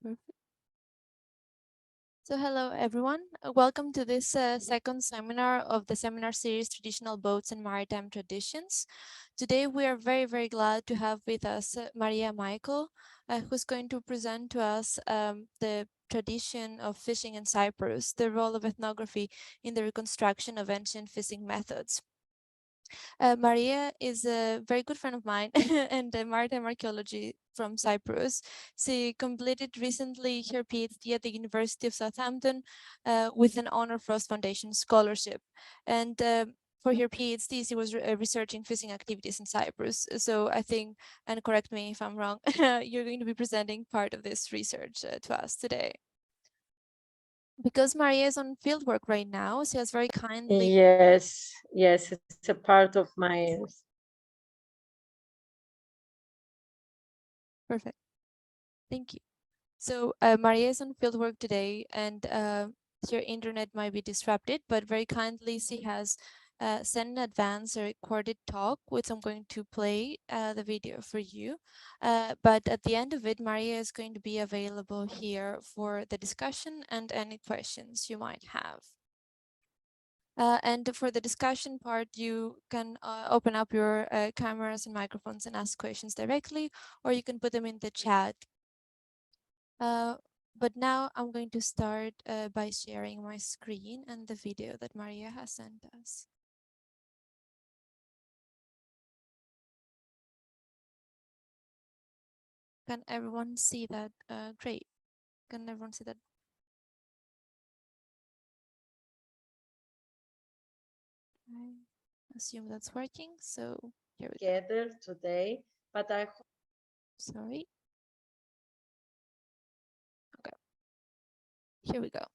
Perfect. So hello everyone, welcome to this second seminar of the seminar series Traditional Boats and Maritime Traditions. Today we are very glad to have with us Márija Michael, who's going to present to us the tradition of fishing in Cyprus, the role of ethnography in the reconstruction of ancient fishing methods. Maria is a very good friend of mine and maritime archaeology from Cyprus. She completed recently her PhD at the University of Southampton with an Honor Frost Foundation scholarship. And for her PhD, she was researching fishing activities in Cyprus. So I think, and correct me if I'm wrong, you're going to be presenting part of this research to us today. Because Maria is on fieldwork right now, she has very kindly... Yes, it's a part of my... Perfect. Thank you. So Maria is on fieldwork today and your internet might be disrupted, but very kindly she has sent in advance a recorded talk, which I'm going to play the video for you. But at the end of it, Maria is going to be available here for the discussion and any questions you might have. And for the discussion part, you can open up your cameras and microphones and ask questions directly, or you can put them in the chat. But now I'm going to start by sharing my screen and the video that Maria has sent us. Can everyone see that? Great. Can everyone see that? I assume that's working. So here we go. Together today, but I... Sorry. Okay. Here we go.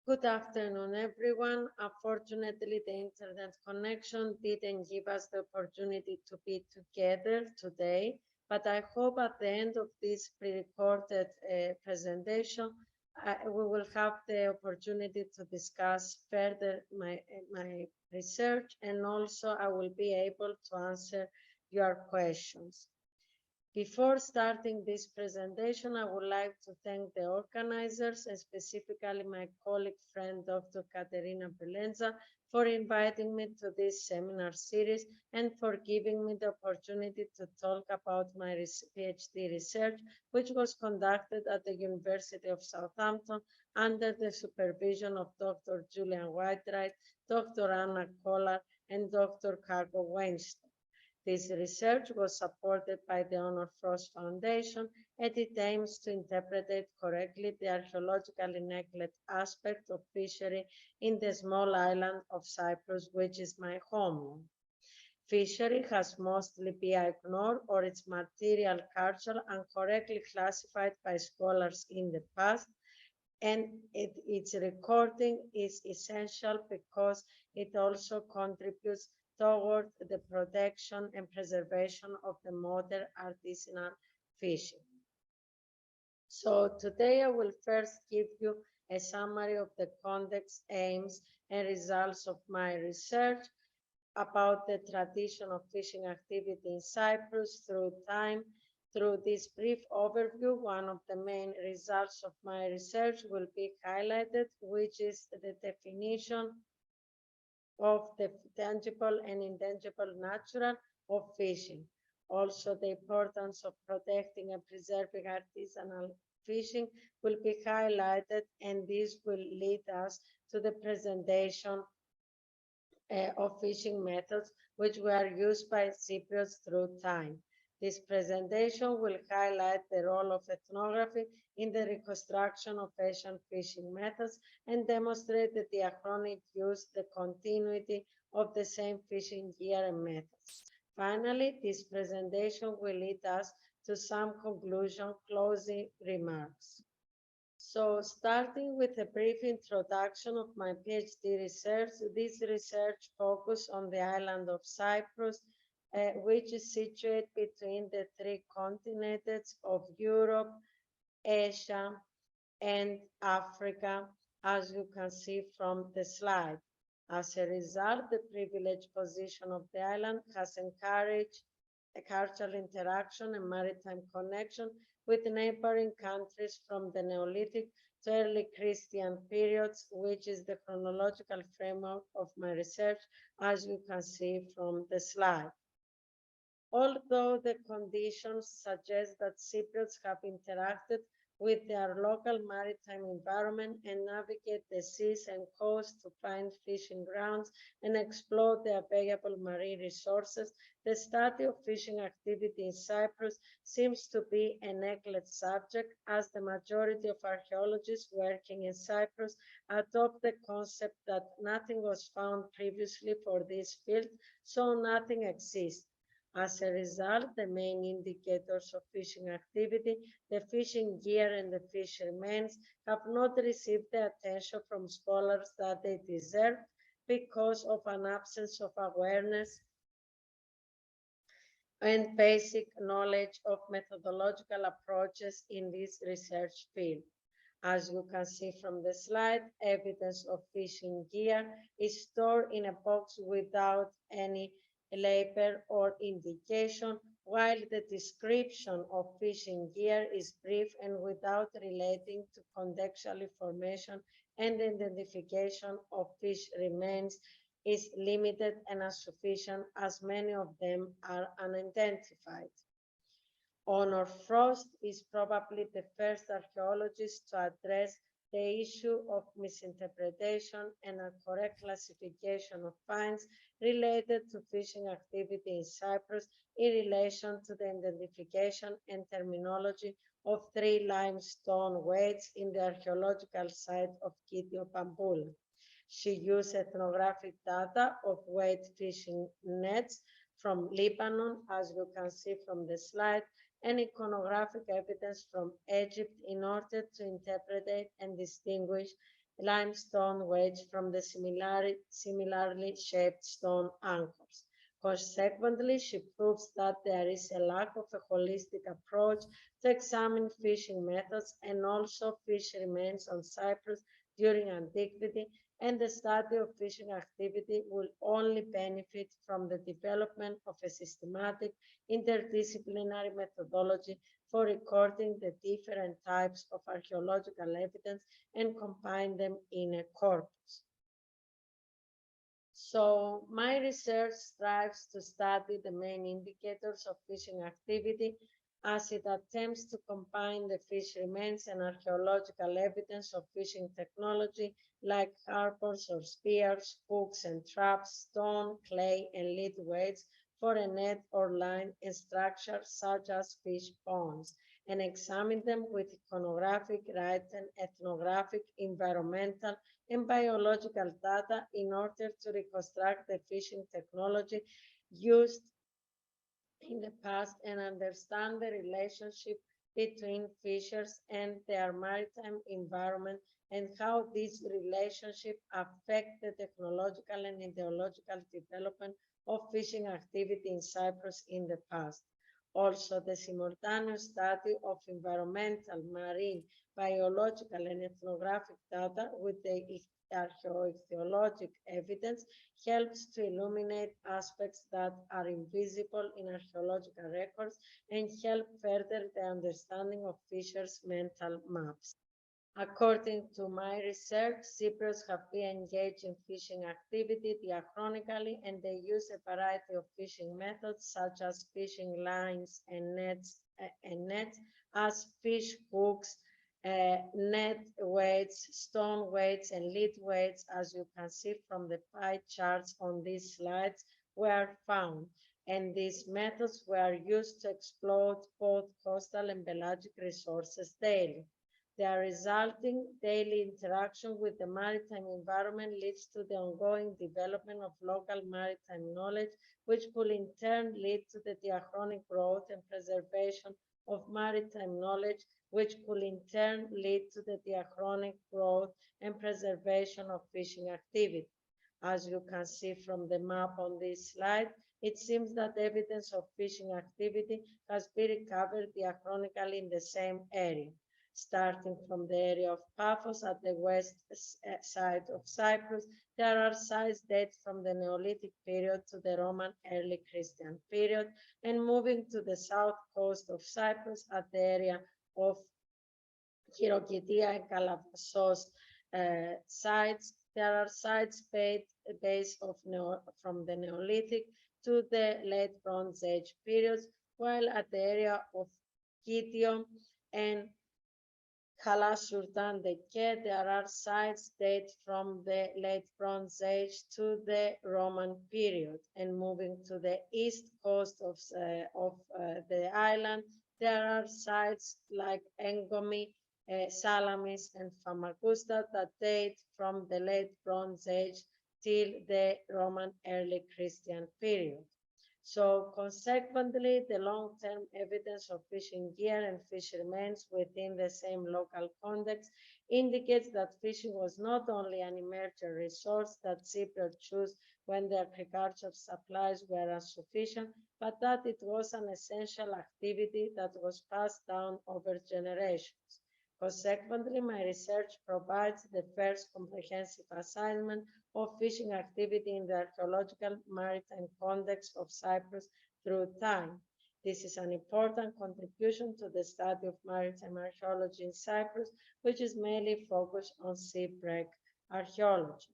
Good afternoon, everyone. Unfortunately, the internet connection didn't give us the opportunity to be together today, but I hope at the end of this pre-recorded presentation, we will have the opportunity to discuss further my research, and also I will be able to answer your questions. Before starting this presentation, I would like to thank the organizers and specifically my colleague friend, Dr. Katerina Belenza, for inviting me to this seminar series and for giving me the opportunity to talk about my PhD research, which was conducted at the University of Southampton under the supervision of Dr. Julian Whitewright, Dr. Anna Kollar, and Dr. Cargo Weinstein. This research was supported by the Honor Frost Foundation, and it aims to interpret correctly the archaeologically neglected aspect of fishery in the small island of Cyprus, which is my homeland. Fishery has mostly been ignored or its material culture incorrectly classified by scholars in the past, and its recording is essential because it also contributes toward the protection and preservation of the modern artisanal fishing. So today I will first give you a summary of the context, aims, and results of my research about the tradition of fishing activity in Cyprus through time. Through this brief overview, one of the main results of my research will be highlighted, which is the definition of the tangible and intangible nature of fishing. Also, the importance of protecting and preserving artisanal fishing will be highlighted, and this will lead us to the presentation of fishing methods which were used by Cypriots through time. This presentation will highlight the role of ethnography in the reconstruction of ancient fishing methods and demonstrate the diachronic use, the continuity of the same fishing gear and methods. Finally, this presentation will lead us to some conclusion, closing remarks. So starting with a brief introduction of my PhD research, this research focused on the island of Cyprus, which is situated between the three continents of Europe, Asia, and Africa, as you can see from the slide. As a result, the privileged position of the island has encouraged a cultural interaction and maritime connection with neighboring countries from the Neolithic to early Christian periods, which is the chronological framework of my research, as you can see from the slide. Although the conditions suggest that Cypriots have interacted with their local maritime environment and navigate the seas and coasts to find fishing grounds and explore the available marine resources, the study of fishing activity in Cyprus seems to be a neglected subject, as the majority of archaeologists working in Cyprus adopt the concept that nothing was found previously for this field, so nothing exists. As a result, the main indicators of fishing activity, the fishing gear and the fish remains, have not received the attention from scholars that they deserve because of an absence of awareness and basic knowledge of methodological approaches in this research field. As you can see from the slide, evidence of fishing gear is stored in a box without any label or indication, while the description of fishing gear is brief and without relating to contextual information, and identification of fish remains is limited and insufficient, as many of them are unidentified. Honor Frost is probably the first archaeologist to address the issue of misinterpretation and a correct classification of finds related to fishing activity in Cyprus in relation to the identification and terminology of 3 limestone weights in the archaeological site of Kitio Pamboula. She used ethnographic data of weight fishing nets from Lebanon, as you can see from the slide, and iconographic evidence from Egypt in order to interpret and distinguish limestone weights from the similarly shaped stone anchors. Consequently, she proves that there is a lack of a holistic approach to examine fishing methods and also fish remains on Cyprus during antiquity, and the study of fishing activity will only benefit from the development of a systematic interdisciplinary methodology for recording the different types of archaeological evidence and combine them in a corpus. So my research strives to study the main indicators of fishing activity as it attempts to combine the fish remains and archaeological evidence of fishing technology like harbors or spears, hooks and traps, stone, clay, and lead weights for a net or line and structures such as fish ponds, and examine them with iconographic, written, ethnographic, environmental, and biological data in order to reconstruct the fishing technology used in the past and understand the relationship between fishers and their maritime environment and how these relationships affect the technological and ideological development of fishing activity in Cyprus in the past. Also, the simultaneous study of environmental, marine, biological, and ethnographic data with the archaeoichthyologic evidence helps to illuminate aspects that are invisible in archaeological records and help further the understanding of fishers' mental maps. According to my research, Cypriots have been engaged in fishing activity diachronically, and they use a variety of fishing methods such as fishing lines and nets as fish hooks, net weights, stone weights, and lead weights, as you can see from the pie charts on these slides, were found. And these methods were used to exploit both coastal and pelagic resources daily. Their resulting daily interaction with the maritime environment leads to the ongoing development of local maritime knowledge, which will in turn lead to the diachronic growth and preservation of maritime knowledge, which will in turn lead to the diachronic growth and preservation of fishing activity. As you can see from the map on this slide, it seems that evidence of fishing activity has been recovered diachronically in the same area. starting from the area of Paphos at the west side of Cyprus. There are sites dated from the Neolithic period to the Roman early Christian period, and moving to the south coast of Cyprus at the area of Chirokitia and Kalavasos sites. There are sites based from the Neolithic to the late Bronze Age periods, while at the area of Kitium and Kalasurtan Deke, there are sites dated from the late Bronze Age to the Roman period. And moving to the east coast of the island, there are sites like Engomi, Salamis, and Famagusta that date from the late Bronze Age till the Roman early Christian period. So consequently, the long-term evidence of fishing gear and fish remains within the same local context indicates that fishing was not only an emergent resource that Cypriots chose when their agricultural supplies were insufficient, but that it was an essential activity that was passed down over generations. Consequently, my research provides the first comprehensive assignment of fishing activity in the archaeological maritime context of Cyprus through time. This is an important contribution to the study of maritime archaeology in Cyprus, which is mainly focused on shipwreck archaeology.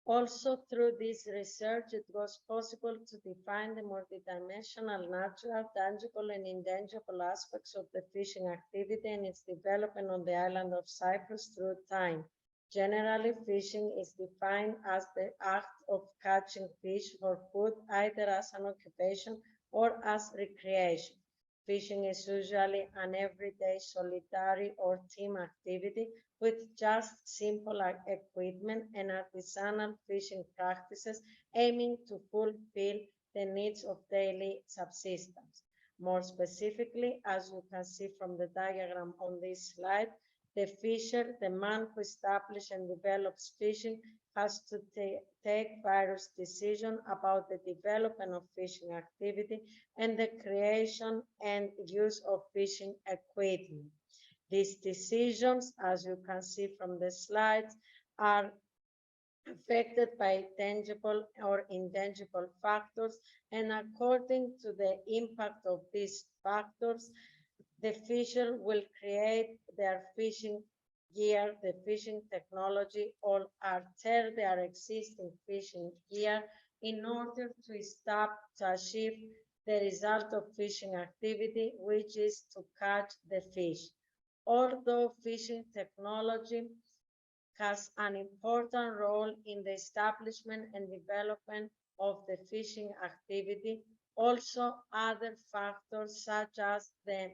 Also, through this research, it was possible to define the multidimensional, natural, tangible, and intangible aspects of the fishing activity and its development on the island of Cyprus through time. Generally, fishing is defined as the act of catching fish for food, either as an occupation or as recreation. Fishing is usually an everyday solitary or team activity with just simple equipment and artisanal fishing practices aiming to fulfill the needs of daily subsistence. More specifically, as you can see from the diagram on this slide, the fisher, the man who establishes and develops fishing, has to take various decisions about the development of fishing activity and the creation and use of fishing equipment. These decisions, as you can see from the slides, are affected by tangible or intangible factors, and according to the impact of these factors, the fisher will create their fishing gear, the fishing technology, or alter their existing fishing gear in order to achieve the result of fishing activity, which is to catch the fish. Although fishing technology has an important role in the establishment and development of the fishing activity, also other factors such as the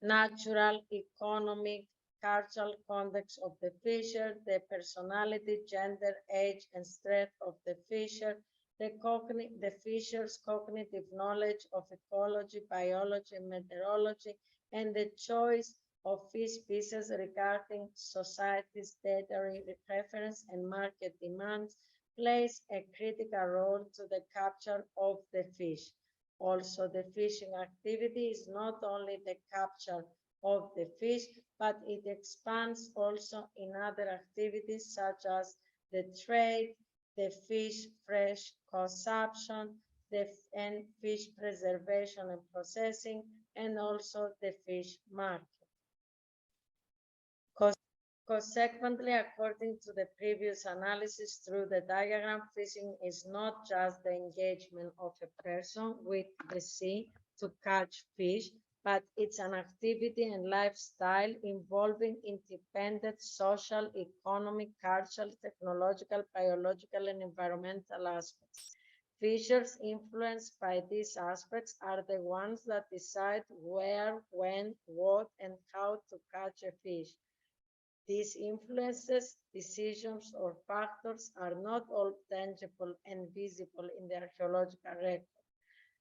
natural, economic, cultural context of the fisher, the personality, gender, age, and strength of the fisher, the fisher's cognitive knowledge of ecology, biology, and meteorology, and the choice of fish species regarding society's dietary preference and market demands plays a critical role to the capture of the fish. Also, the fishing activity is not only the capture of the fish, but it expands also in other activities such as the trade, the fish fresh consumption, and fish preservation and processing, and also the fish market. Consequently, according to the previous analysis through the diagram, fishing is not just the engagement of a person with the sea to catch fish, but it's an activity and lifestyle involving independent social, economic, cultural, technological, biological, and environmental aspects. Fishers influenced by these aspects are the ones that decide where, when, what, and how to catch a fish. These influences, decisions, or factors are not all tangible and visible in the archaeological record.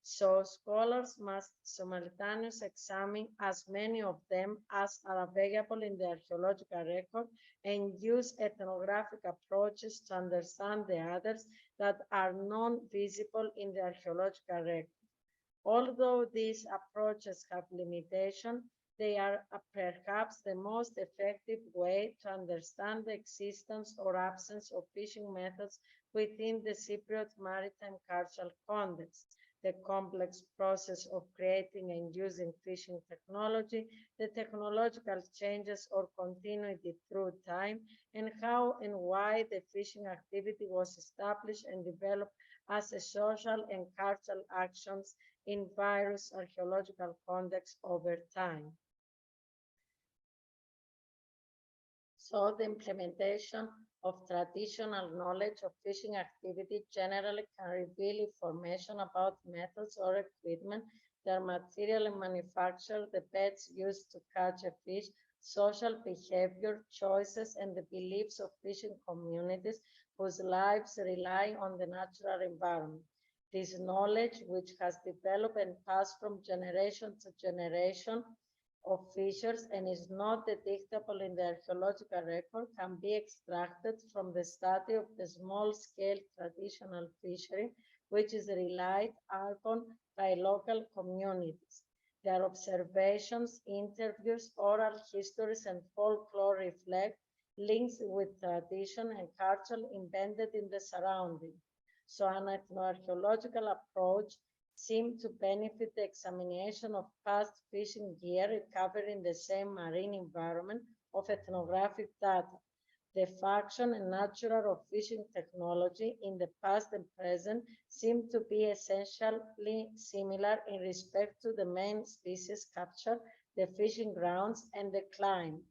So scholars must simultaneously examine as many of them as are available in the archaeological record and use ethnographic approaches to understand the others that are non-visible in the archaeological record. Although these approaches have limitations, they are perhaps the most effective way to understand the existence or absence of fishing methods within the Cypriot maritime cultural context, the complex process of creating and using fishing technology, the technological changes or continuity through time, and how and why the fishing activity was established and developed as a social and cultural actions in various archaeological contexts over time. So the implementation of traditional knowledge of fishing activity generally can reveal information about methods or equipment, their material and manufacture, the baits used to catch a fish, social behavior, choices, and the beliefs of fishing communities whose lives rely on the natural environment. This knowledge, which has developed and passed from generation to generation of fishers and is not detectable in the archaeological record, can be extracted from the study of the small-scale traditional fishery, which is relied upon by local communities. Their observations, interviews, oral histories, and folklore reflect links with tradition and culture embedded in the surrounding. So an ethnoarchaeological approach seemed to benefit the examination of past fishing gear recovered in the same marine environment of ethnographic data. The function and nature of fishing technology in the past and present seem to be essentially similar in respect to the main species capture, the fishing grounds, and the climate.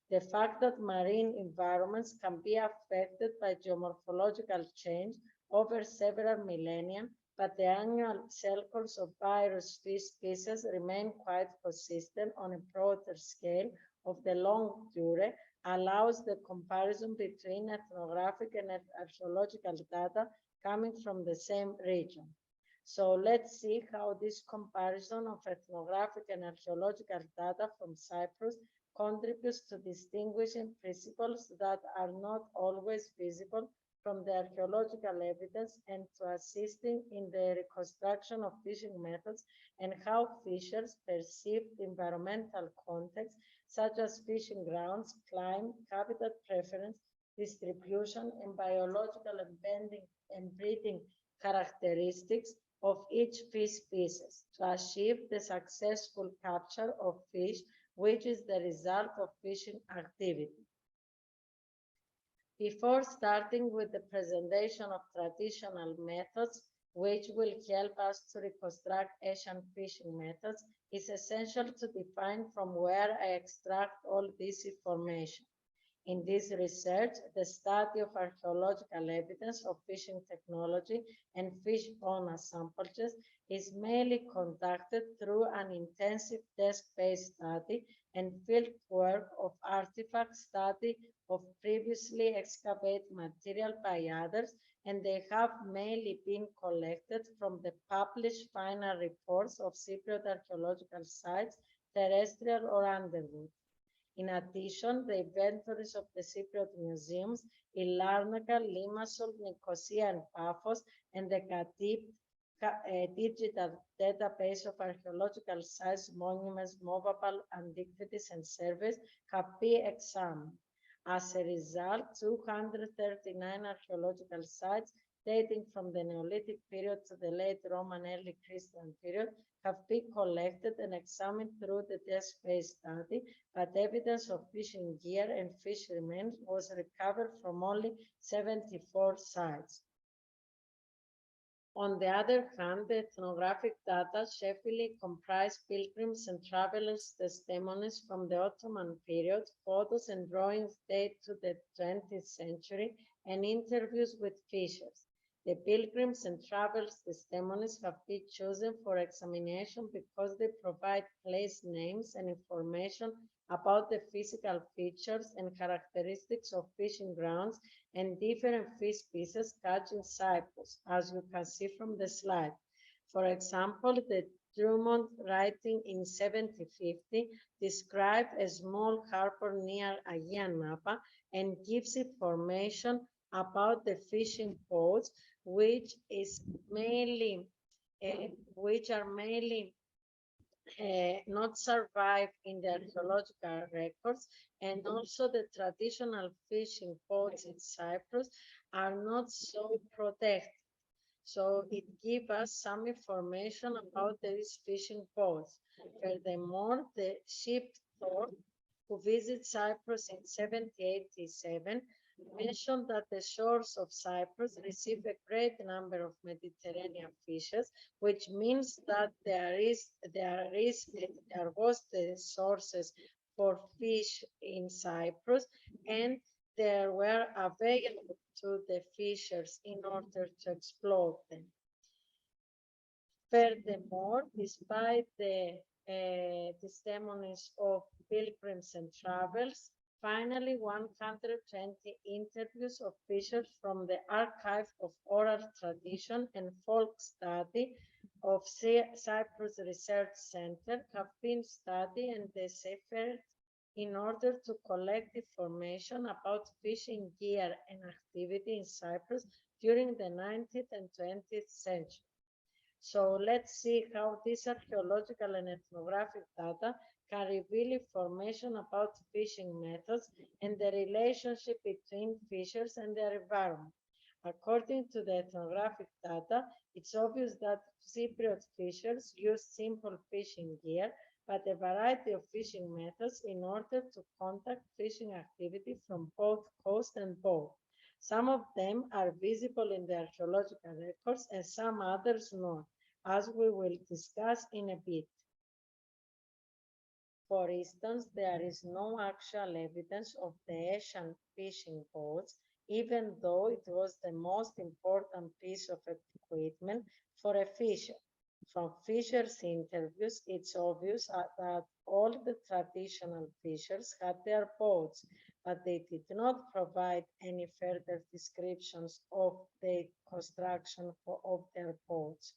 The fact that marine environments can be affected by geomorphological change over several millennia, but the annual cell course of various fish species remain quite consistent on a broader scale of the long dure, allows the comparison between ethnographic and archaeological data coming from the same region. So let's see how this comparison of ethnographic and archaeological data from Cyprus contributes to distinguishing principles that are not always visible from the archaeological evidence and to assisting in the reconstruction of fishing methods and how fishers perceive the environmental context, such as fishing grounds, climate, habitat preference, distribution, and biological and breeding characteristics of each fish species to achieve the successful capture of fish, which is the result of fishing activity. Before starting with the presentation of traditional methods, which will help us to reconstruct Asian fishing methods, it's essential to define from where I extract all this information. In this research, the study of archaeological evidence of fishing technology and fish fauna samples is mainly conducted through an intensive desk-based study and field work of artifact study of previously excavated material by others, and they have mainly been collected from the published final reports of Cypriot archaeological sites, terrestrial or underwood. In addition, the inventories of the Cypriot museums in Larnaca, Limassol, Nicosia, and Paphos, and the Katip digital database of archaeological sites, monuments, movable antiquities, and surveys have been examined. As a result, 239 archaeological sites dating from the Neolithic period to the late Roman early Christian period have been collected and examined through the desk-based study, but evidence of fishing gear and fish remains was recovered from only 74 sites. On the other hand, the ethnographic data chiefly comprise pilgrims and travelers' testimonies from the Ottoman period, photos and drawings date to the 20th century, and interviews with fishers. The pilgrims and travelers' testimonies have been chosen for examination because they provide place names and information about the physical features and characteristics of fishing grounds and different fish species caught in Cyprus, as you can see from the slide. For example, the Drummond writing in 1750 described a small harbor near Aegean Napa and gives information about the fishing boats, which are mainly not survive in the archaeological records, and also the traditional fishing boats in Cyprus are not so protected. So it gives us some information about these fishing boats. Furthermore, the ship Thor, who visited Cyprus in 1787, mentioned that the shores of Cyprus receive a great number of Mediterranean fishes, which means that there was the sources for fish in Cyprus, and there were available to the fishers in order to exploit them. Furthermore, despite the testimonies of pilgrims and travelers, finally 120 interviews of fishers from the Archive of Oral Tradition and Folk Study of Cyprus Research Center have been studied and deciphered in order to collect information about fishing gear and activity in Cyprus during the 19th and 20th century. So let's see how this archaeological and ethnographic data can reveal information about fishing methods and the relationship between fishers and their environment. According to the ethnographic data, it's obvious that Cypriot fishers use simple fishing gear, but a variety of fishing methods in order to conduct fishing activity from both coast and boat. Some of them are visible in the archaeological records and some others not, as we will discuss in a bit. For instance, there is no actual evidence of the Asian fishing boats, even though it was the most important piece of equipment for a fisher. From fishers' interviews, it's obvious that all the traditional fishers had their boats, but they did not provide any further descriptions of the construction of their boats.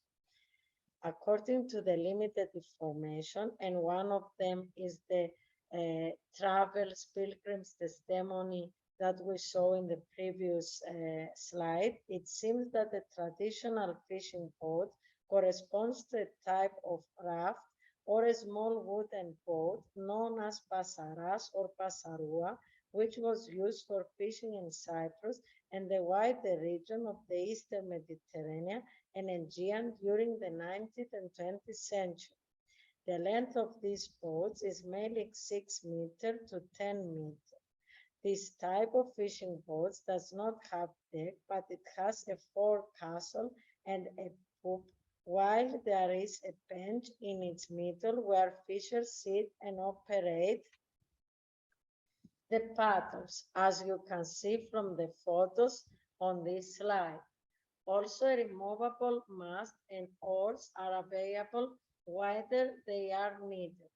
According to the limited information, and one of them is the travels pilgrims testimony that we saw in the previous slide, it seems that the traditional fishing boat corresponds to a type of raft or a small wooden boat known as pasaras or pasarua, which was used for fishing in Cyprus and the wider region of the Eastern Mediterranean and Aegean during the 19th and 20th century. The length of these boats is mainly 6 meters to 10 meters. This type of fishing boats does not have deck, but it has a forecastle and a poop, while there is a bench in its middle where fishers sit and operate the paddles, as you can see from the photos on this slide. Also, a removable mast and oars are available whether they are needed.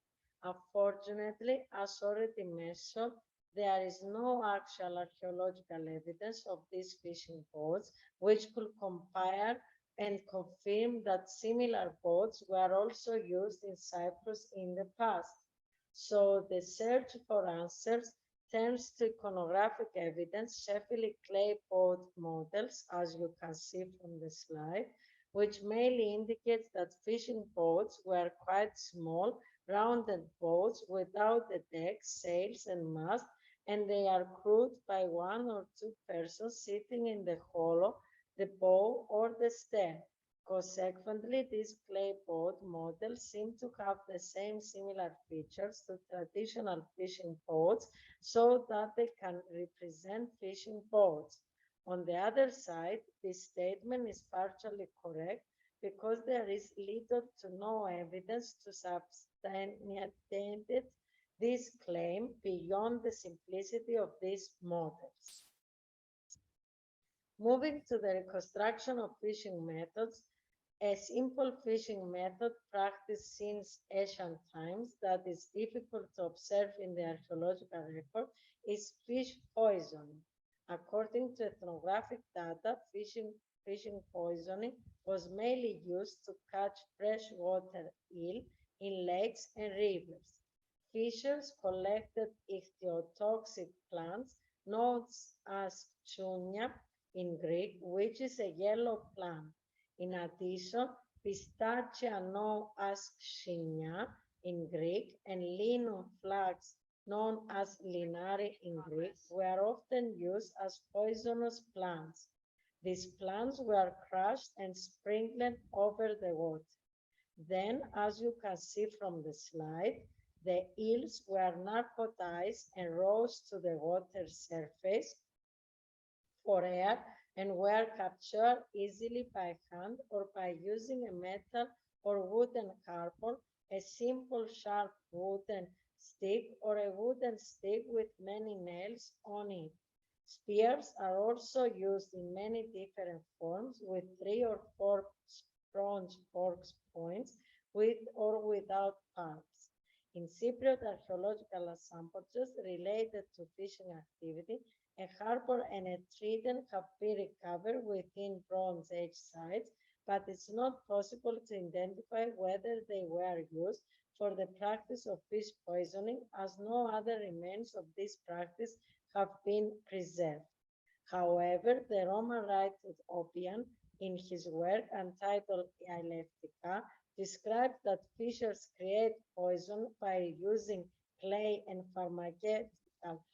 Unfortunately, as already mentioned, there is no actual archaeological evidence of these fishing boats, which could compare and confirm that similar boats were also used in Cyprus in the past. So the search for answers turns to iconographic evidence, Sheffield clay boat models, as you can see from the slide, which mainly indicates that fishing boats were quite small, rounded boats without a deck, sails, and mast, and they are crewed by 1 or 2 persons sitting in the hollow, the bow, or the stern. Consequently, these clay boat models seem to have the same similar features to traditional fishing boats so that they can represent fishing boats. On the other side, this statement is partially correct because there is little to no evidence to substantiate this claim beyond the simplicity of these models. Moving to the reconstruction of fishing methods, a simple fishing method practiced since ancient times that is difficult to observe in the archaeological record is fish poisoning. According to ethnographic data, fishing poisoning was mainly used to catch freshwater eel in lakes and rivers. Fishers collected ichthyotoxic plants known as chounia in Greek, which is a yellow plant. In addition, pistachia known as xinia in Greek and linum flags, known as linari in Greek, were often used as poisonous plants. These plants were crushed and sprinkled over the water. Then, as you can see from the slide, the eels were narcotized and rose to the water surface for air and were captured easily by hand or by using a metal or wooden harpoon, a simple sharp wooden stick, or a wooden stick with many nails on it. Spears are also used in many different forms with 3 or 4 bronze forks points with or without barbs. In Cypriot archaeological assemblages related to fishing activity, a harpoon and a trident have been recovered within Bronze Age sites, but it's not possible to identify whether they were used for the practice of fish poisoning, as no other remains of this practice have been preserved. However, the Roman writer Oppian, in his work entitled Dialectica, described that fishers create poison by using clay and pharmaceutical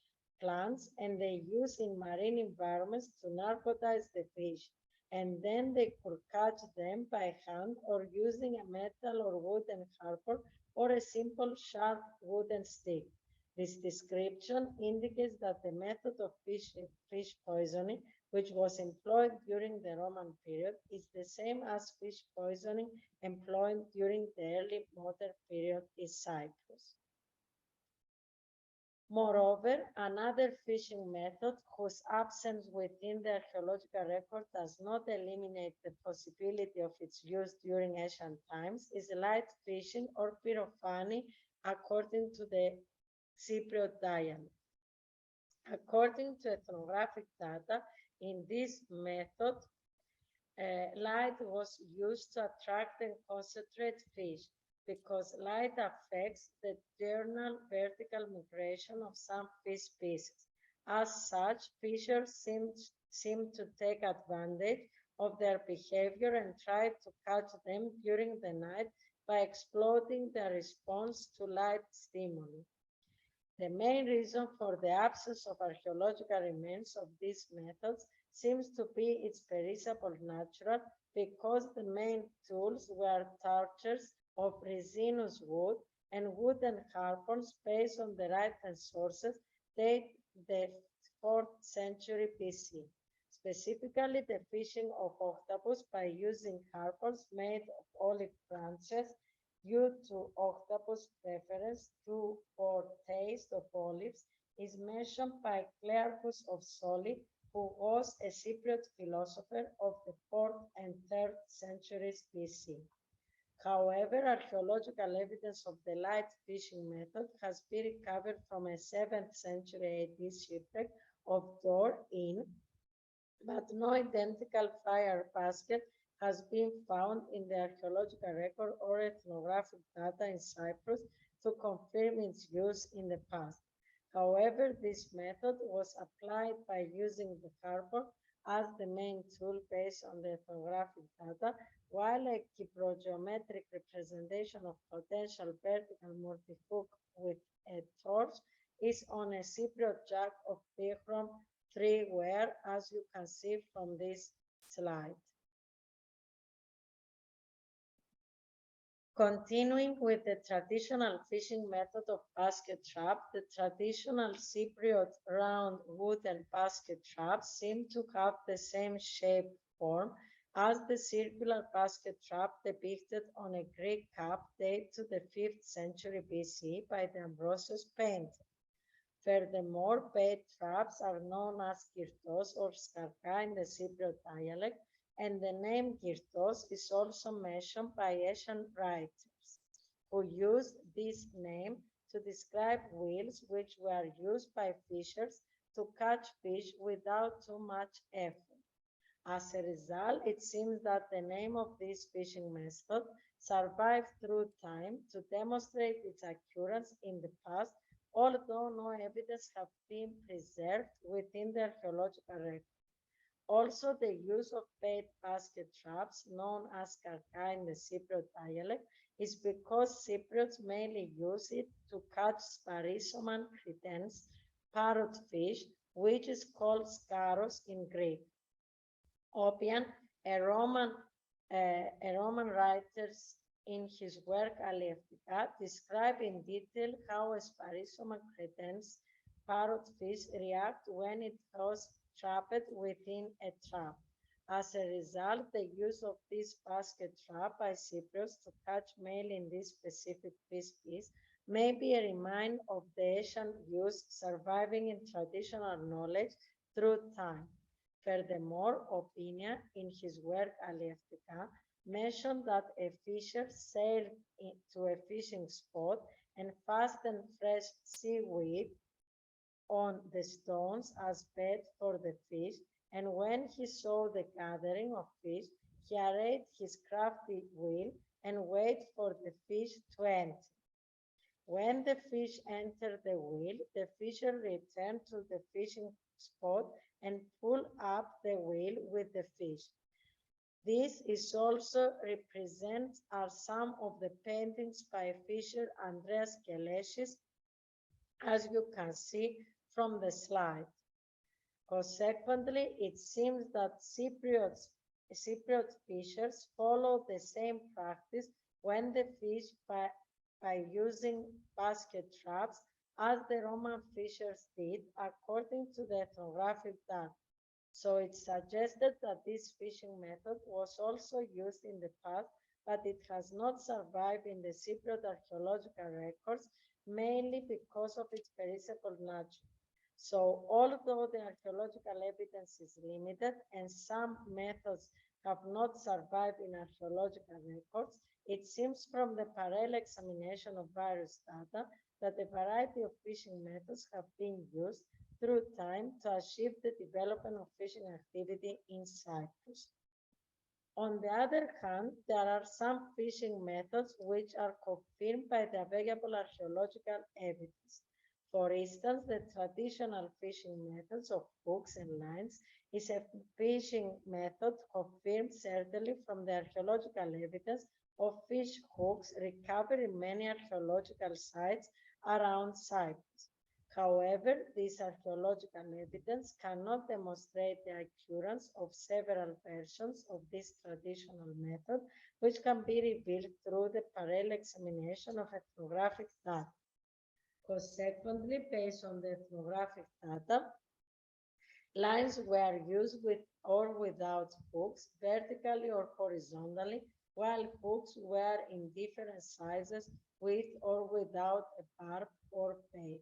plants, and they use in marine environments to narcotize the fish, and then they could catch them by hand or using a metal or wooden harpoon or a simple sharp wooden stick. This description indicates that the method of fish poisoning, which was employed during the Roman period, is the same as fish poisoning employed during the early modern period in Cyprus. Moreover, another fishing method whose absence within the archaeological record does not eliminate the possibility of its use during ancient times is light fishing or pyrophany, according to the Cypriot dialect. According to ethnographic data, in this method, light was used to attract and concentrate fish because light affects the diurnal vertical migration of some fish species. As such, fishers seem to take advantage of their behavior and try to catch them during the night by exploiting their response to light stimuli. The main reason for the absence of archaeological remains of these methods seems to be its perishable nature, because the main tools were torches of resinous wood and wooden harpoons based on the written sources date the 4th century BC. Specifically, the fishing of octopus by using harpoons made of olive branches due to octopus preference to or taste of olives is mentioned by Clearchus of Soli, who was a Cypriot philosopher of the 4th and 3rd centuries BC. However, archaeological evidence of the light fishing method has been recovered from a 7th century AD shipwreck of Dor Inn, but no identical fire basket has been found in the archaeological record or ethnographic data in Cyprus to confirm its use in the past. However, this method was applied by using the harpoon as the main tool based on the ethnographic data, while a kyprogeometric representation of potential vertical multi-hook with a torch is on a Cypriot jug of Pichron 3 ware, as you can see from this slide. Continuing with the traditional fishing method of basket trap, the traditional Cypriot round wooden basket traps seem to have the same shape form as the circular basket trap depicted on a Greek cup dated to the 5th century BC by the Ambrosius painter. Furthermore, bait traps are known as kirtos or skarka in the Cypriot dialect, and the name kirtos is also mentioned by ancient writers, who used this name to describe wheels which were used by fishers to catch fish without too much effort. As a result, it seems that the name of this fishing method survived through time to demonstrate its occurrence in the past, although no evidence has been preserved within the archaeological record. Also, the use of bait basket traps, known as karka in the Cypriot dialect, is because Cypriots mainly use it to catch Sparisoman cretens, parrotfish, which is called skaros in Greek. Oppian, a Roman writer in his work Aleftika, describe in detail how a Sparisoman cretens, parrotfish react when it was trapped within a trap. As a result, the use of this basket trap by Cypriots to catch mainly in this specific fish species may be a reminder of the ancient use surviving in traditional knowledge through time. Furthermore, Opinia, in his work Aleftika, mentioned that a fisher sailed to a fishing spot and fastened fresh seaweed on the stones as bait for the fish, and when he saw the gathering of fish, he arrayed his crafty wheel and waited for the fish to enter. When the fish entered the wheel, the fisher returned to the fishing spot and pulled up the wheel with the fish. This is also represents are some of the paintings by fisher Andreas Keleshis, as you can see from the slide. Consequently, it seems that Cypriot fishers follow the same practice when they fish by using basket traps as the Roman fishers did, according to the ethnographic data. So it's suggested that this fishing method was also used in the past, but it has not survived in the Cypriot archaeological records, mainly because of its perishable nature. So although the archaeological evidence is limited and some methods have not survived in archaeological records, it seems from the parallel examination of various data that a variety of fishing methods have been used through time to achieve the development of fishing activity in Cyprus. On the other hand, there are some fishing methods which are confirmed by the available archaeological evidence. For instance, the traditional fishing methods of hooks and lines is a fishing method confirmed certainly from the archaeological evidence of fish hooks recovered in many archaeological sites around Cyprus. However, this archaeological evidence cannot demonstrate the occurrence of several versions of this traditional method, which can be revealed through the parallel examination of ethnographic data. Consequently, based on the ethnographic data, lines were used with or without hooks, vertically or horizontally, while hooks were in different sizes with or without a barb or bait.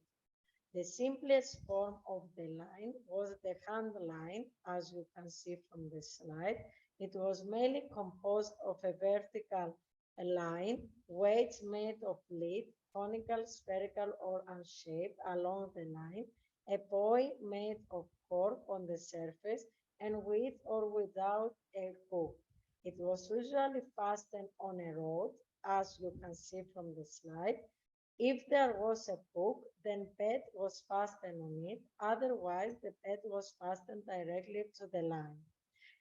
The simplest form of the line was the hand line, as you can see from the slide. It was mainly composed of a vertical line, weights made of lead, conical, spherical, or unshaped along the line, a buoy made of cork on the surface, and with or without a hook. It was usually fastened on a rod, as you can see from the slide. If there was a hook, then bait was fastened on it. Otherwise, the bait was fastened directly to the line.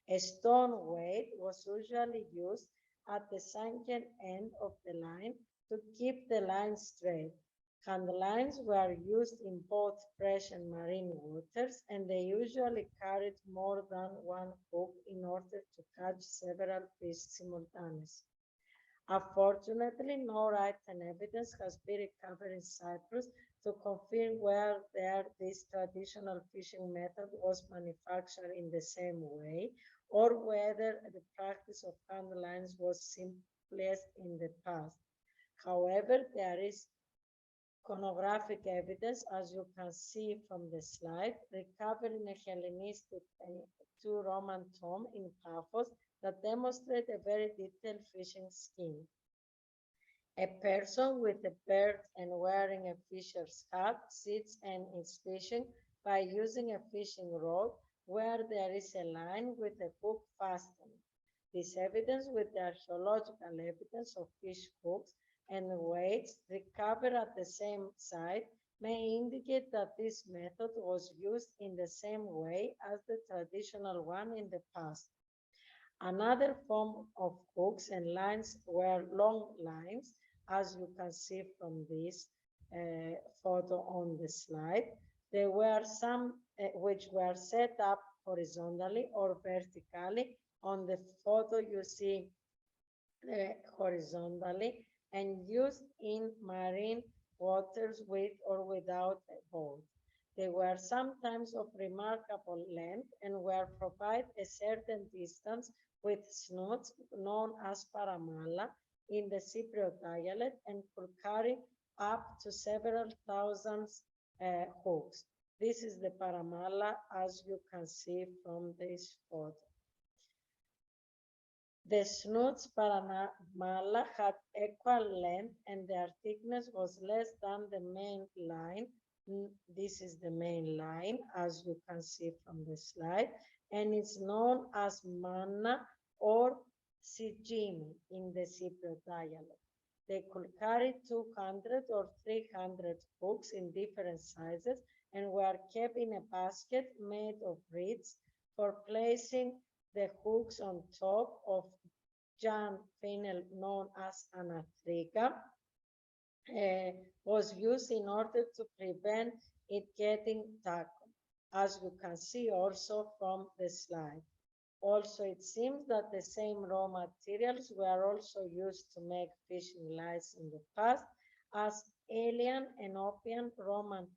A stone weight was usually used at the sunken end of the line to keep the line straight. Hand lines were used in both fresh and marine waters, and they usually carried more than one hook in order to catch several fish simultaneously. Unfortunately, no written evidence has been recovered in Cyprus to confirm whether this traditional fishing method was manufactured in the same way or whether the practice of hand lines was simplest in the past. However, there is iconographic evidence, as you can see from the slide, recovered in a Hellenistic II Roman tomb in Paphos that demonstrate a very detailed fishing scheme. A person with a beard and wearing a fisher's hat sits and is fishing by using a fishing rod where there is a line with a hook fastened. This evidence with the archaeological evidence of fish hooks and weights recovered at the same site may indicate that this method was used in the same way as the traditional one in the past. Another form of hooks and lines were long lines, as you can see from this photo on the slide. There were some which were set up horizontally or vertically. On the photo you see horizontally and used in marine waters with or without a boat. They were sometimes of remarkable length and were provide a certain distance with snouts known as paramala in the Cypriot dialect and could carry up to several thousand hooks. This is the paramala as you can see from this photo. The snouts paramala had equal length and their thickness was less than the main line. This is the main line, as you can see from the slide, and it's known as manna or sigimi in the Cypriot dialect. They could carry 200 or 300 hooks in different sizes and were kept in a basket made of reeds for placing the hooks on top of Jan fennel known as anatriga was used in order to prevent it getting tangled, as you can see also from the slide. Also, it seems that the same raw materials were also used to make fishing lines in the past, as Aelian and Oppian Roman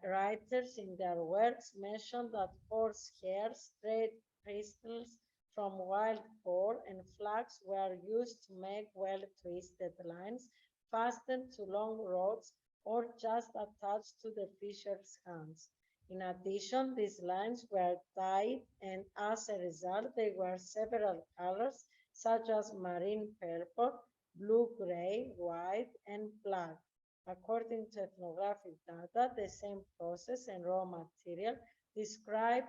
writers in their works mentioned that horse hairs, straight bristles from wild boar and flax were used to make well-twisted lines fastened to long rods or just attached to the fisher's hands. In addition, these lines were dyed and as a result, they were several colors such as marine purple, blue-gray, white, and black. According to ethnographic data, the same process and raw material described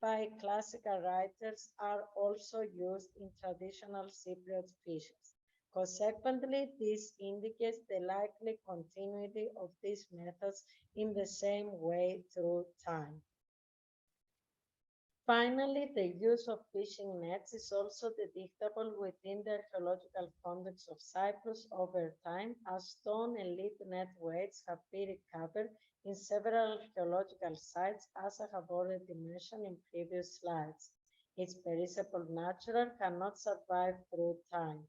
by classical writers are also used in traditional Cypriot fishes. Consequently, this indicates the likely continuity of these methods in the same way through time. Finally, the use of fishing nets is also detectable within the archaeological context of Cyprus over time, as stone and lead net weights have been recovered in several archaeological sites, as I have already mentioned in previous slides. Its perishable nature cannot survive through time.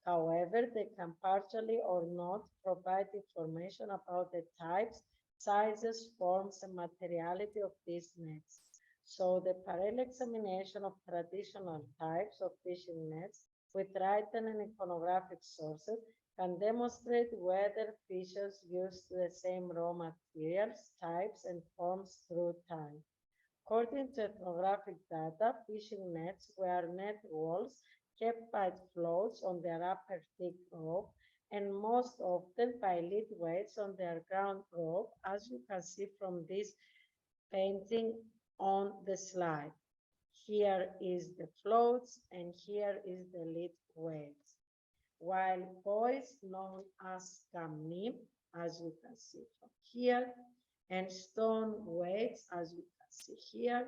However, they can partially or not provide information about the types, sizes, forms, and materiality of these nets. So the parallel examination of traditional types of fishing nets with written and iconographic sources can demonstrate whether fishers used the same raw materials, types, and forms through time. According to ethnographic data, fishing nets were net walls kept by floats on their upper thick rope and most often by lead weights on their ground rope, as you can see from this painting on the slide. Here is the floats and here is the lead weights. While buoys known as kamnim, as you can see from here, and stone weights, as you can see here,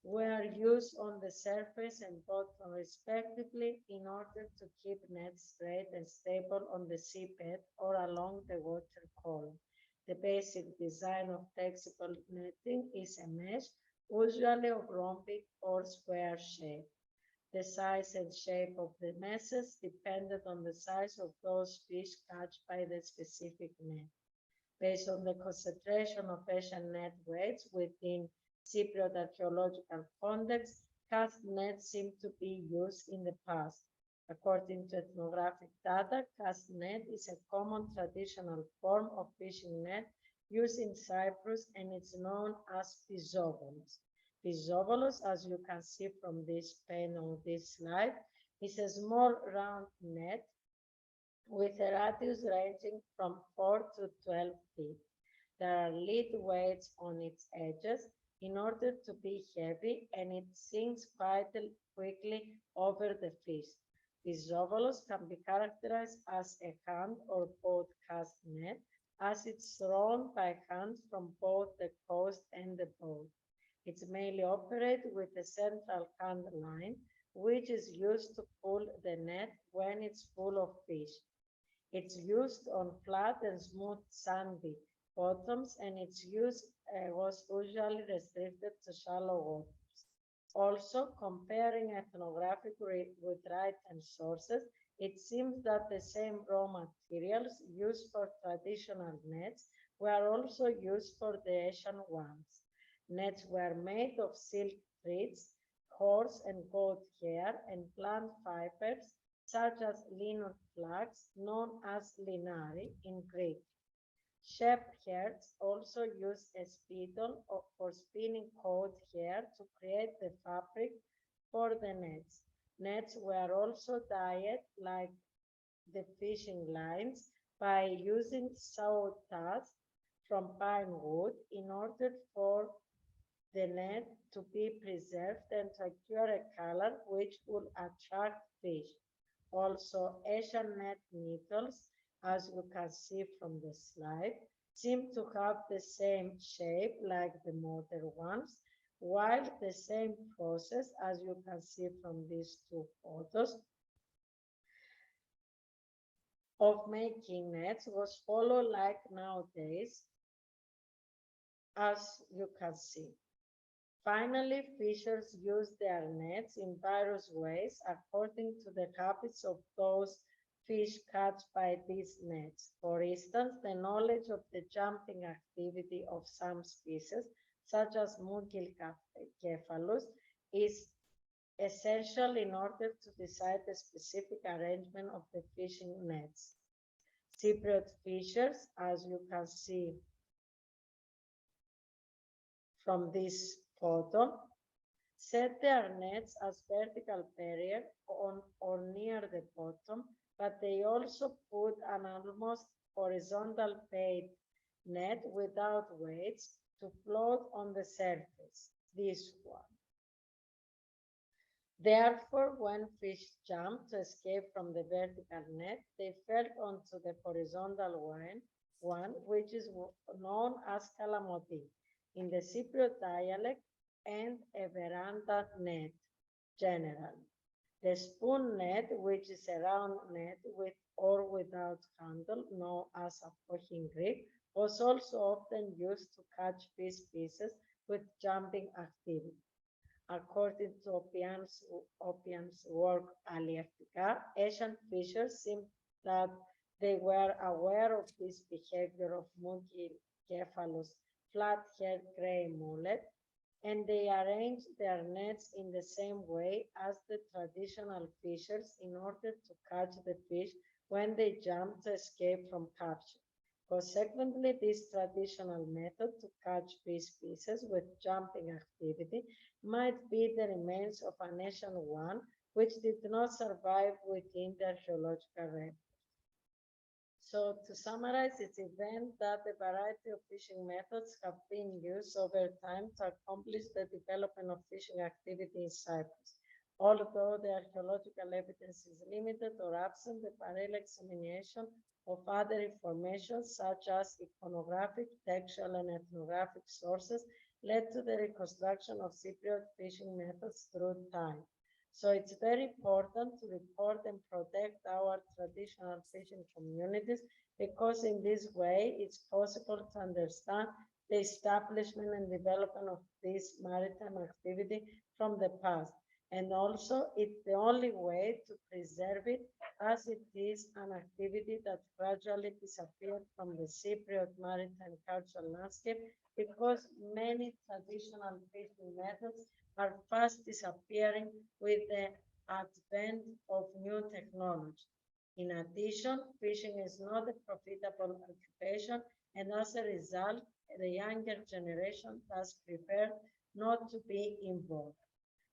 were used on the surface and bottom respectively in order to keep nets straight and stable on the seabed or along the water column. The basic design of flexible netting is a mesh, usually of rhombic or square shape. The size and shape of the meshes depended on the size of those fish caught by the specific net. Based on the concentration of Asian net weights within Cypriot archaeological context, cast nets seem to be used in the past. According to ethnographic data, cast net is a common traditional form of fishing net used in Cyprus and it's known as pizovolos. Pizovolos, as you can see from this pen on this slide, is a small round net with a radius ranging from 4 to 12 feet. There are lead weights on its edges in order to be heavy, and it sinks quite quickly over the fish. These ovolos can be characterized as a hand or boat cast net as it's thrown by hand from both the coast and the boat. It's mainly operated with a central hand line, which is used to pull the net when it's full of fish. It's used on flat and smooth sandy bottoms, and its use was usually restricted to shallow waters. Also, comparing ethnographic with written sources, it seems that the same raw materials used for traditional nets were also used for the Asian ones. Nets were made of silk threads, horse and goat hair, and plant fibers, such as linen flax, known as linari in Greek. Shepherds also used a spindle for spinning goat hair to create the fabric for the nets. Nets were also dyed like the fishing lines by using sawdust from pine wood in order for the net to be preserved and to acquire a color which would attract fish. Also, Asian net needles, as you can see from the slide, seem to have the same shape like the modern ones, while the same process, as you can see from these two photos, of making nets was followed like nowadays, as you can see. Finally, fishers use their nets in various ways according to the habits of those fish caught by these nets. For instance, the knowledge of the jumping activity of some species, such as Mugilcephalus, is essential in order to decide the specific arrangement of the fishing nets. Cypriot fishers, as you can see from this photo, set their nets as vertical barrier on or near the bottom, but they also put an almost horizontal bait net without weights to float on the surface, this one. Therefore, when fish jumped to escape from the vertical net, they fell onto the horizontal one, which is known as calamoti in the Cypriot dialect, and a veranda net generally. The spoon net, which is a round net with or without handle, known as apochi in Greek, was also often used to catch fish species with jumping activity. According to Oppian's work, Αλλιευτικά, Asian fishers seem that they were aware of this behavior of Mugilcephalus flat-haired gray mullet, and they arranged their nets in the same way as the traditional fishers in order to catch the fish when they jumped to escape from capture. Consequently, this traditional method to catch fish species with jumping activity might be the remains of an Asian one which did not survive within the archaeological record. So to summarize, it's event that a variety of fishing methods have been used over time to accomplish the development of fishing activity in Cyprus. Although the archaeological evidence is limited or absent, the parallel examination of other information such as iconographic, textual, and ethnographic sources led to the reconstruction of Cypriot fishing methods through time. So it's very important to report and protect our traditional fishing communities, because in this way it's possible to understand the establishment and development of this maritime activity from the past. And also it's the only way to preserve it, as it is an activity that gradually disappeared from the Cypriot maritime cultural landscape, because many traditional fishing methods are fast disappearing with the advent of new technology. In addition, fishing is not a profitable occupation, and as a result, the younger generation thus prefer not to be involved.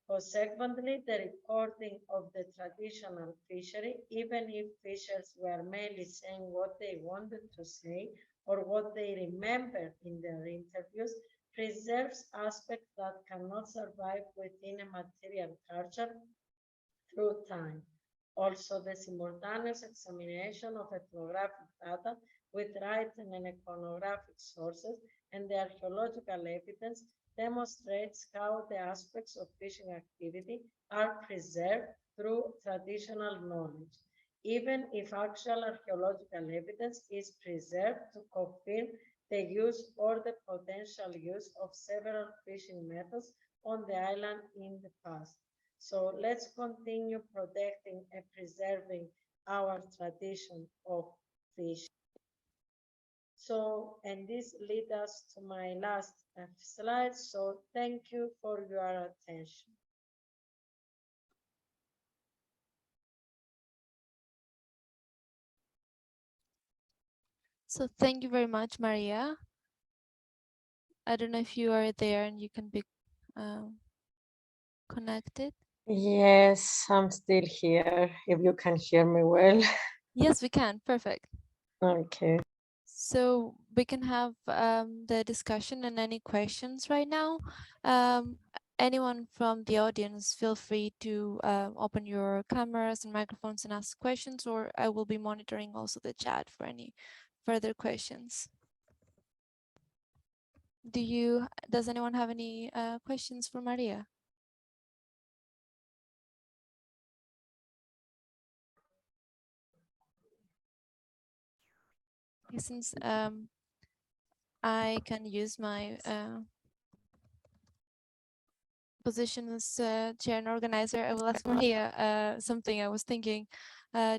Consequently, the recording of the traditional fishery, even if fishers were merely saying what they wanted to say or what they remembered in their interviews, preserves aspects that cannot survive within a material culture through time. Also, the simultaneous examination of ethnographic data with written and iconographic sources, and the archaeological evidence demonstrates how the aspects of fishing activity are preserved through traditional knowledge, even if actual archaeological evidence is preserved to confirm the use or the potential use of several fishing methods on the island in the past. So let's continue protecting and preserving our tradition of fishing. So, and this leads us to my last slide. So thank you for your attention. So thank you very much, Maria. I don't know if you are there and you can be connected. Yes, I'm still here, if you can hear me well. Yes, we can. Perfect. Okay. So we can have the discussion and any questions right now. Anyone from the audience, feel free to open your cameras and microphones and ask questions, or I will be monitoring also the chat for any further questions. Does anyone have any questions for Maria? Since I can use my position as chair and organizer, I will ask Maria something I was thinking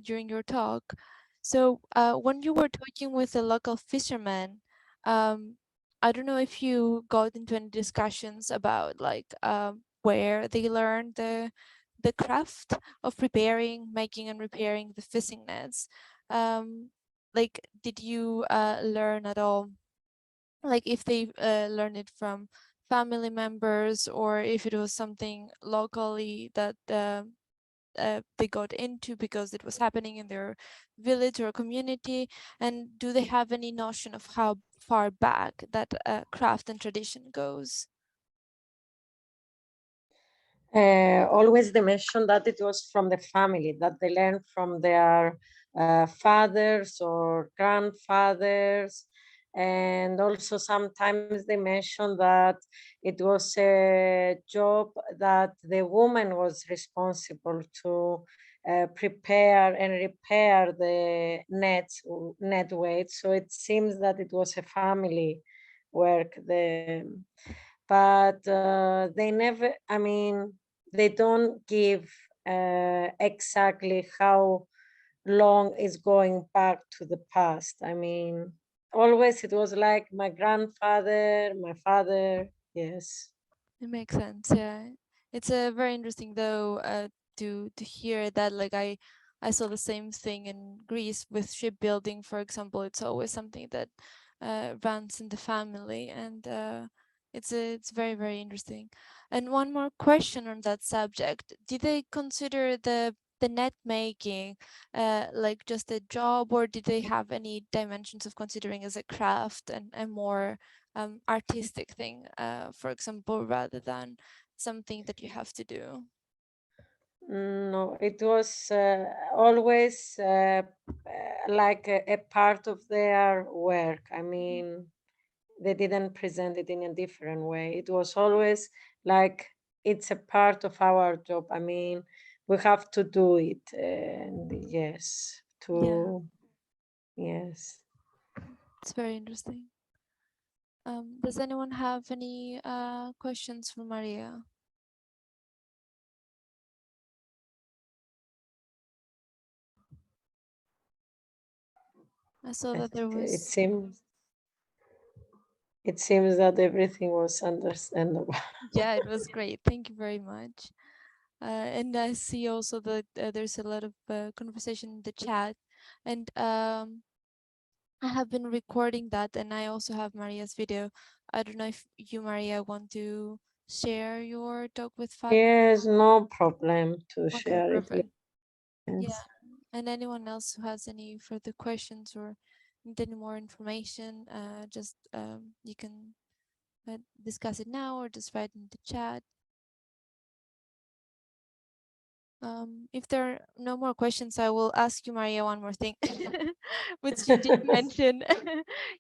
during your talk. So when you were talking with the local fishermen, I don't know if you got into any discussions about like where they learned the craft of preparing, making, and repairing the fishing nets. Like, did you learn at all? Like, if they learned it from family members, or if it was something locally that they got into because it was happening in their village or community, and do they have any notion of how far back that craft and tradition goes? Always they mentioned that it was from the family, that they learned from their fathers or grandfathers. And also sometimes they mentioned that it was a job that the woman was responsible to prepare and repair the net weight. So it seems that it was a family work. But they never, I mean, they don't give exactly how long is going back to the past. I mean, always it was like my grandfather, my father, yes. It makes sense. Yeah, it's very interesting though to hear that. Like, I saw the same thing in Greece with shipbuilding, for example. It's always something that runs in the family, and it's very, very interesting. And one more question on that subject: did they consider the net making like just a job, or did they have any dimensions of considering as a craft and a more artistic thing, for example, rather than something that you have to do? No, it was always like a part of their work. I mean, they didn't present it in a different way. It was always like it's a part of our job. I mean, we have to do it. And yes, Yeah, yes. it's very interesting. Does anyone have any questions for Maria? I saw that there It was. seems that everything was understandable. Yeah, it was great. Thank you very much. And I see also that there's a lot of conversation in the chat, and I have been recording that, and I also have Maria's video. I don't know if you, Maria, want to share your talk with Fatima. Yes, no problem to Okay, share it. perfect. Yes. Yeah, and anyone else who has any further questions or need any more information, just you can discuss it now or just write in the chat. If there are no more questions, I will ask you, Maria, one more thing, which you did mention.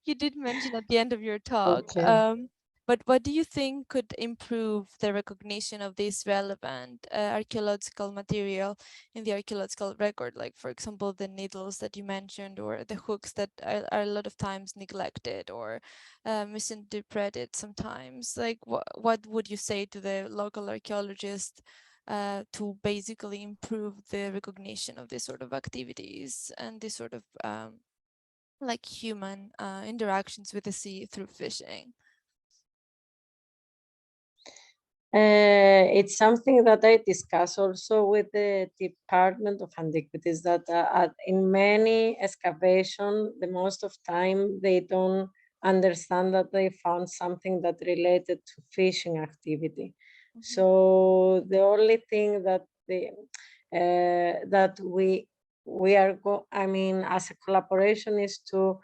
You did mention at the end of your talk. Okay. But what do you think could improve the recognition of this relevant archaeological material in the archaeological record? Like, for example, the needles that you mentioned, or the hooks that are a lot of times neglected or misinterpreted sometimes. Like, what would you say to the local archaeologist to basically improve the recognition of this sort of activities and this sort of like human interactions with the sea through fishing? It's something that I discuss also with the Department of Antiquities, that in many excavations, the most of time they don't understand that they found something that related to fishing activity. So the only thing that we are I mean, as a collaboration, is to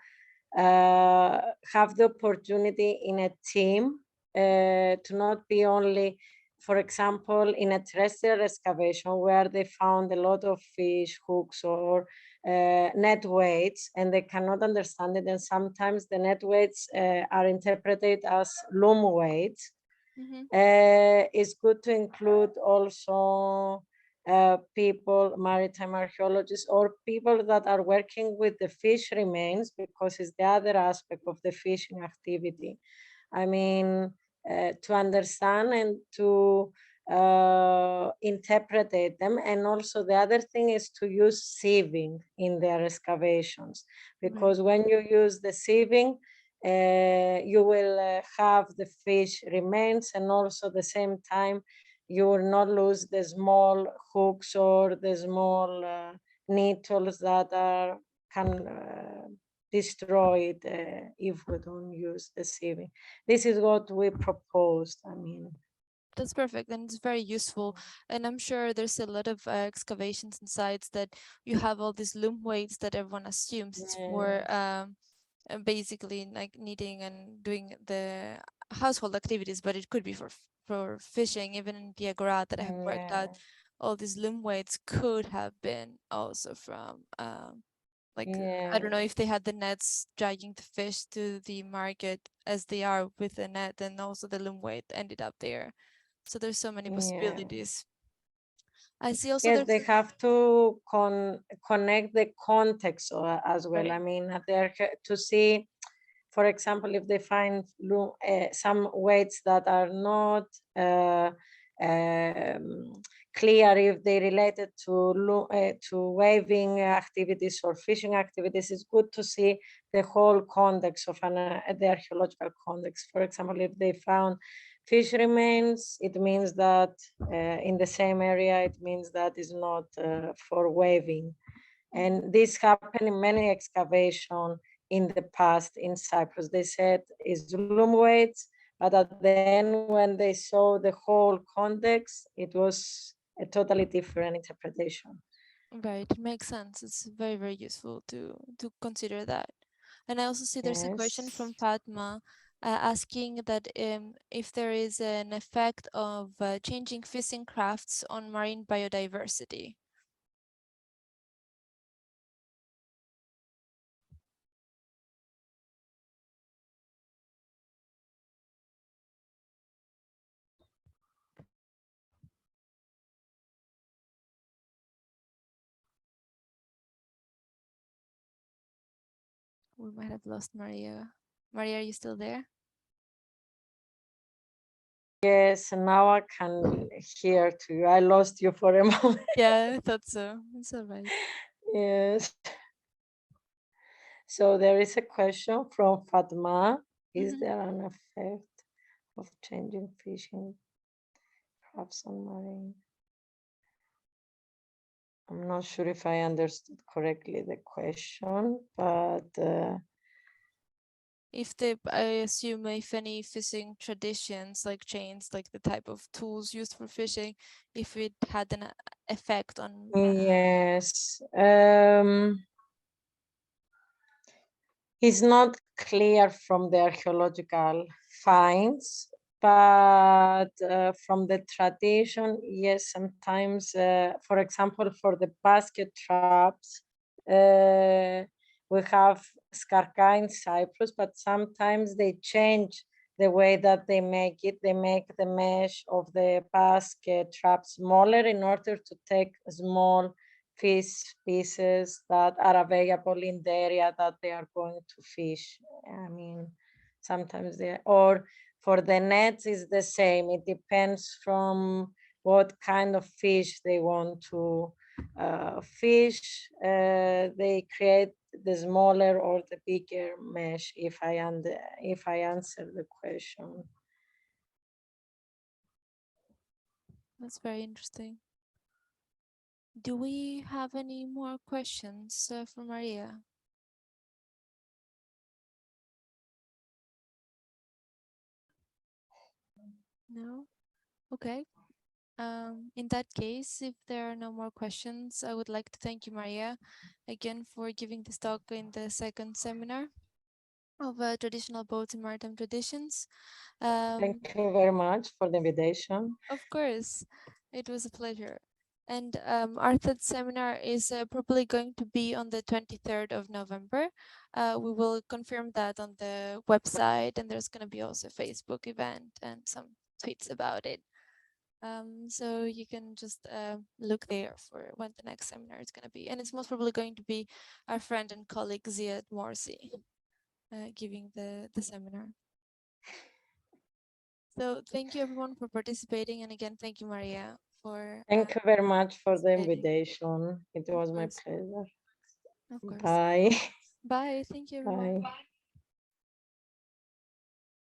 have the opportunity in a team to not be only, for example, in a terrestrial excavation where they found a lot of fish hooks or net weights, and they cannot understand it, and sometimes the net weights are interpreted as loom weights. It's good to include also people, maritime archaeologists, or people that are working with the fish remains, because it's the other aspect of the fishing activity. I mean, to understand and to interpret them. And also the other thing is to use sieving in their excavations, because when you use the sieving, you will have the fish remains, and also at the same time you will not lose the small hooks or the small needles that can destroy it if we don't use the sieving. This is what we proposed. I mean, that's perfect, and it's very useful. And I'm sure there's a lot of excavations and sites that you have all these loom weights that everyone assumes it's for basically like kneading and doing the household activities, but it could be for fishing. Even in the Agora that I have worked at, all these loom weights could have been also from like I don't know if they had the nets dragging the fish to the market as they are with the net, and also the loom weight ended up there. So there's so many possibilities. I see also yes, there's they have to connect the context as well. I mean, to see, for example, if they find some weights that are not clear, if they related to waving activities or fishing activities, it's good to see the whole context of the archaeological context. For example, if they found fish remains, it means that in the same area, it means that is not for waving. And this happened in many excavations in the past in Cyprus. They said it's loom weights, but at the end, when they saw the whole context, it was a totally different interpretation. right, it makes sense. It's very, very useful to consider that. And I also see there's a question from Fatma asking that if there is an effect of changing fishing crafts on marine biodiversity. We might have lost Maria. Maria, are you still there? Yes, now I can hear to you. I lost you for a moment. Yeah, I thought so. It's all right. Yes. So there is a question from Fatma. Is there an effect of changing fishing crafts on marine? I'm not sure if I understood correctly the question, but I assume if any fishing traditions like chains, like the type of tools used for fishing, if it had an effect on yes, it's not clear from the archaeological finds, but from the tradition, yes, sometimes, for example, for the basket traps, we have skarka in Cyprus, but sometimes they change the way that they make it. They make the mesh of the basket trap smaller in order to take small fish pieces that are available in the area that they are going to fish. I mean, sometimes they, or for the nets is the same. It depends from what kind of fish they want to fish. They create the smaller or the bigger mesh, if I answer the question. That's very interesting. Do we have any more questions for Maria? No? Okay. In that case, if there are no more questions, I would like to thank you, Maria, again for giving this talk in the second seminar of traditional boats and maritime traditions. Thank you very much for the invitation. Of course, it was a pleasure. And our third seminar is probably going to be on the 23rd of November. We will confirm that on the website, and there's going to be also a Facebook event and some tweets about it. So you can just look there for when the next seminar is going to be. And it's most probably going to be our friend and colleague Ziad Morsi giving the seminar. So thank you everyone for participating. And again, thank you, Maria, for Thank you very much for the participating. invitation. It was my course. pleasure. Of course. Bye. Bye. Thank you, everyone. Bye.